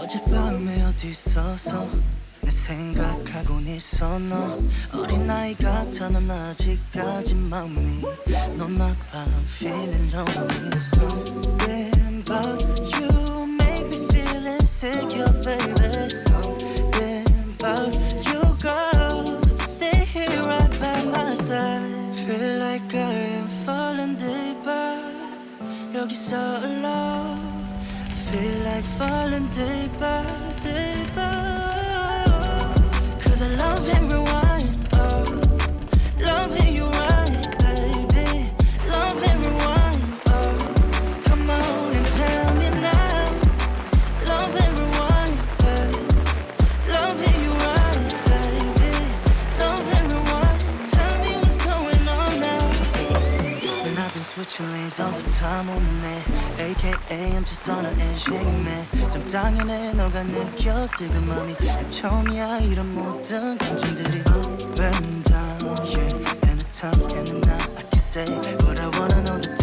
어젯밤에 어디 있어서 내 생각하곤 있어 너 어린아이 같아 넌 아직까지 마음이 넌 아파 I'm feeling lonely Something about you make me feel insecure baby Something about you girl Stay here right by my side Feel like I am falling deeper 여기서 alone Feel like falling deeper, deeper Cause I love everyone, oh Love it, you right, baby Love everyone, oh Come on and tell me now Love everyone, baby Love it, you right, baby Love everyone Tell me what's going on now Man, I've been switching lanes all the time on the net AKA I'm just on an edge hanging man 좀 당연해 너가 느꼈을 그 맘이 처음이야 이런 모든 감정들이 Up and down yeah And the times and the night I can say But I wanna know the